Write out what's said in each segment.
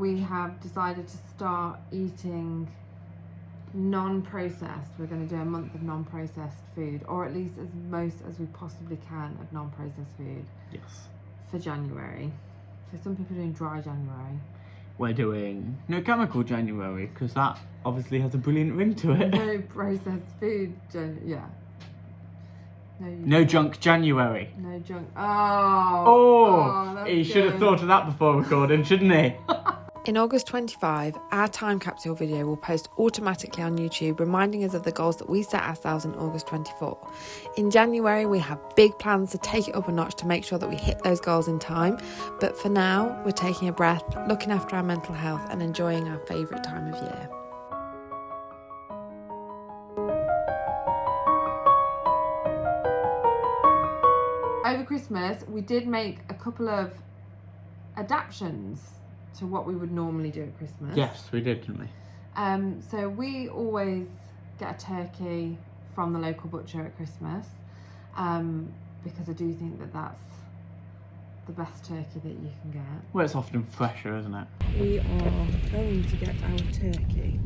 we have decided to start eating non-processed. We're going to do a month of non-processed food, or at least as most as we possibly can of non-processed food. Yes. For January. So some people are doing dry January. We're doing no chemical January, because that obviously has a brilliant ring to it. No processed food, yeah. No junk January. No junk. He should have thought of that before recording, shouldn't he? In August 25, our time capsule video will post automatically on YouTube, reminding us of the goals that we set ourselves in August 24. In January, we have big plans to take it up a notch to make sure that we hit those goals in time. But for now, we're taking a breath, looking after our mental health and enjoying our favourite time of year. Over Christmas, we did make a couple of adaptations to what we would normally do at Christmas. Yes, we did, didn't we? So we always get a turkey from the local butcher at Christmas, because I do think that that's the best turkey that you can get. Well, it's often fresher, isn't it? We are going to get our turkey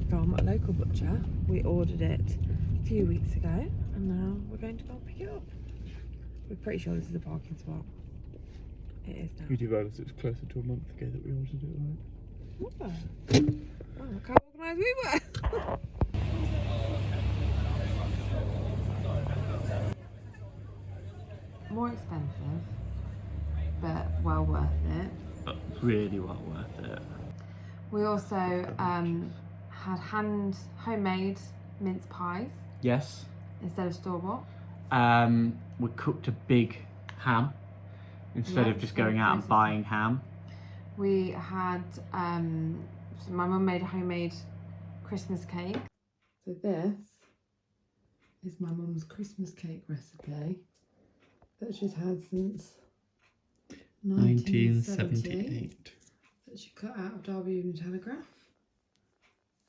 from a local butcher. We ordered it a few weeks ago, and now we're going to go and pick it up. We're pretty sure this is a parking spot. It is now. We do realise it was closer to a month ago that we ordered it, right? What? Oh, look how organised we were. More expensive, but well worth it. But really well worth it. We also had homemade mince pies. Yes. Instead of store-bought. We cooked a big ham instead of just going out and buying ham. We had, so my mum made a homemade Christmas cake. So this is my mum's Christmas cake recipe that she's had since 1978. That she cut out of Derby Evening Telegraph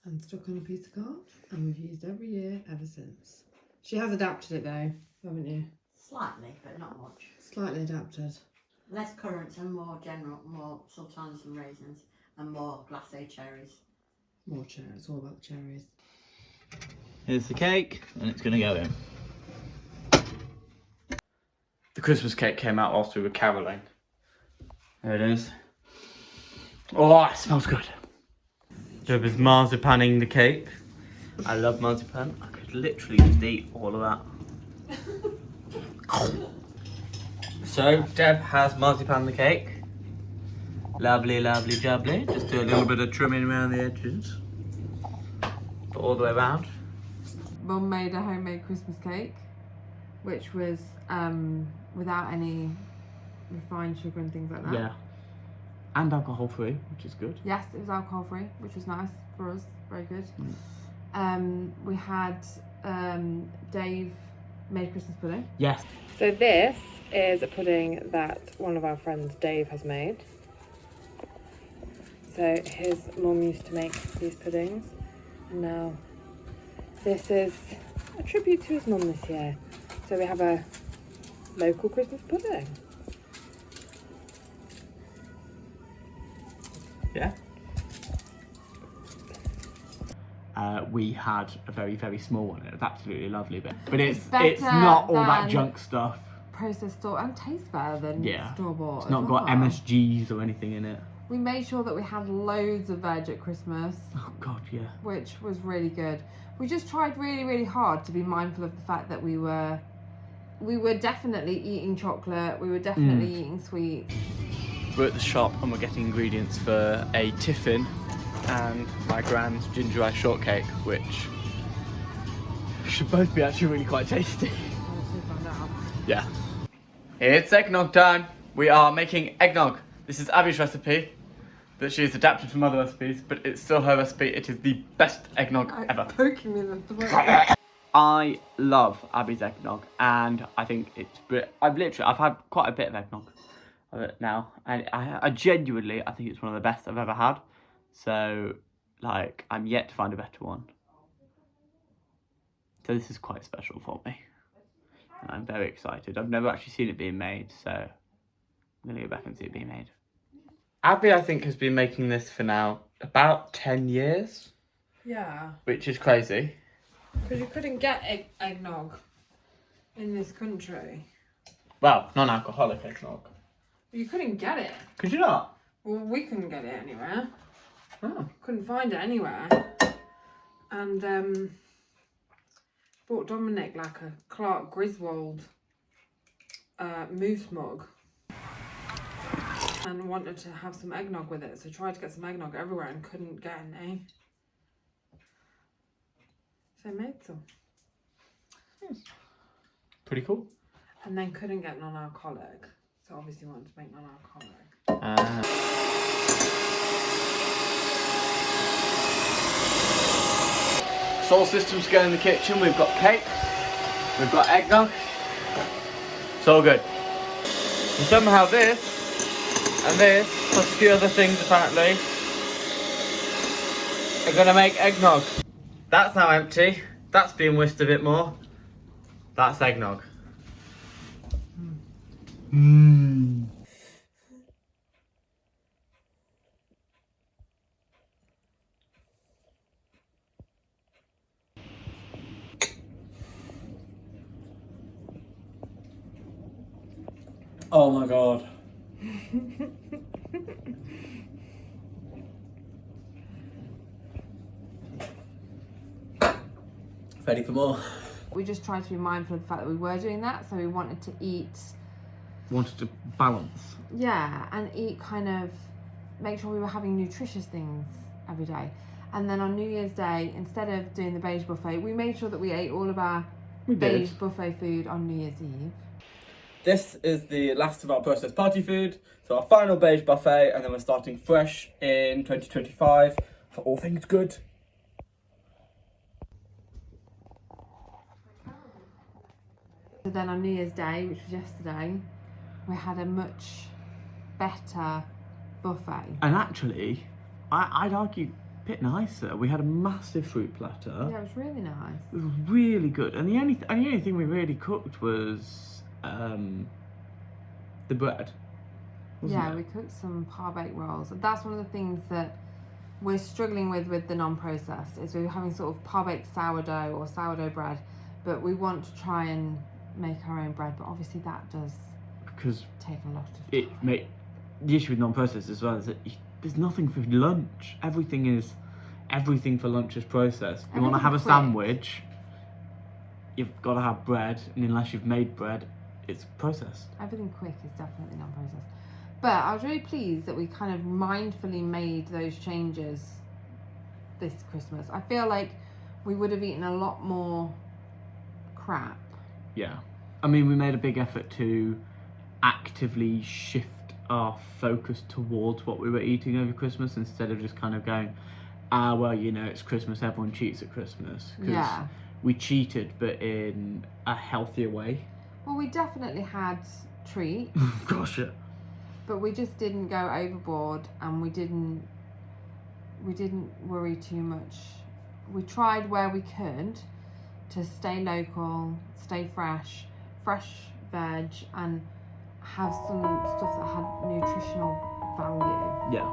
and stuck on a piece of card, and we've used every year ever since. She has adapted it though, haven't you? Slightly, but not much. Slightly adapted. Less currants and more sultanas and raisins, and more glacé cherries. More cherries, it's all about the cherries. Here's the cake, and it's going to go in. The Christmas cake came out whilst we were caroling. There it is. Oh, it smells good. Deb is marzipaning the cake. I love marzipan. I could literally just eat all of that. So, Deb has marzipan the cake. Lovely, lovely, jubbly. Just do a little bit of trimming around the edges. All the way around. Mum made a homemade Christmas cake, which was without any refined sugar and things like that. Yeah. And alcohol free, which is good. Yes, it was alcohol free, which was nice for us. Very good. We had Dave made Christmas pudding. Yes. So this is a pudding that one of our friends, Dave, has made. So his mum used to make these puddings. And now this is a tribute to his mum this year. So we have a local Christmas pudding. Yeah. We had a very, very small one. It was absolutely lovely, but it's not all that junk stuff. Processed store, and tastes better than store-bought. It's not got MSGs or anything in it. We made sure that we had loads of veg at Christmas. Oh God, yeah. Which was really good. We just tried really, really hard to be mindful of the fact that we were definitely eating chocolate. We were definitely eating sweets. We're at the shop and we're getting ingredients for a tiffin and my grand's ginger ice shortcake, which should both be actually really quite tasty. Yeah. It's eggnog time. We are making eggnog. This is Abby's recipe that she's adapted from other recipes, but it's still her recipe. It is the best eggnog ever. Poking me in the throat. I love Abby's eggnog, and I think it's I've had quite a bit of eggnog of it now, and I genuinely, I think it's one of the best I've ever had. So, like, I'm yet to find a better one. So this is quite special for me. And I'm very excited. I've never actually seen it being made, so I'm going to go back and see it being made. Abby, I think, has been making this for now about 10 years, Yeah, which is crazy. because you couldn't get eggnog in this country. Well, non-alcoholic eggnog. You couldn't get it. Could you not? Well, we couldn't get it anywhere. Oh. Couldn't find it anywhere. And bought Dominic like a Clark Griswold moose mug. And wanted to have some eggnog with it. So tried to get some eggnog everywhere and couldn't get any. So made some. Pretty cool. And then couldn't get non-alcoholic. So obviously wanted to make non-alcoholic. Soul systems go in the kitchen. We've got cake. We've got eggnog. It's all good. And somehow this and this, plus a few other things apparently, are gonna make eggnog. That's now empty. That's being whisked a bit more. That's eggnog. Mmm. Oh my god. Ready for more? We just tried to be mindful of the fact that we were doing that, so we wanted to eat. Wanted to balance. Yeah, and eat kind of, make sure we were having nutritious things every day. And then on New Year's Day, instead of doing the beige buffet, we made sure that we ate all of our beige buffet food on New Year's Eve. This is the last of our processed party food, so our final beige buffet, and then we're starting fresh in 2025 for all things good. So then on New Year's Day, which was yesterday, we had a much better buffet. And actually, I'd argue a bit nicer. We had a massive fruit platter. Yeah, it was really nice. It was really good. And the only thing we really cooked was the bread. Yeah, we cooked some par-baked rolls. That's one of the things that we're struggling with the non-processed, is we're having sort of par-baked sourdough or sourdough bread, but we want to try and make our own bread, but obviously that does take a lot of time. The issue with non-processed as well is that there's nothing for lunch. Everything for lunch is processed. You want to have a sandwich, you've got to have bread, and unless you've made bread, it's processed. Everything quick is definitely non-processed. But I was really pleased that we kind of mindfully made those changes this Christmas. I feel like we would have eaten a lot more crap. Yeah. I mean, we made a big effort to actively shift our focus towards what we were eating over Christmas instead of just kind of going, well, you know, it's Christmas, everyone cheats at Christmas. Yeah. We cheated, but in a healthier way. Well, we definitely had treats. Gosh, yeah. But we just didn't go overboard, and we didn't worry too much. We tried where we could to stay local, stay fresh veg, and have some stuff that had nutritional value. Yeah.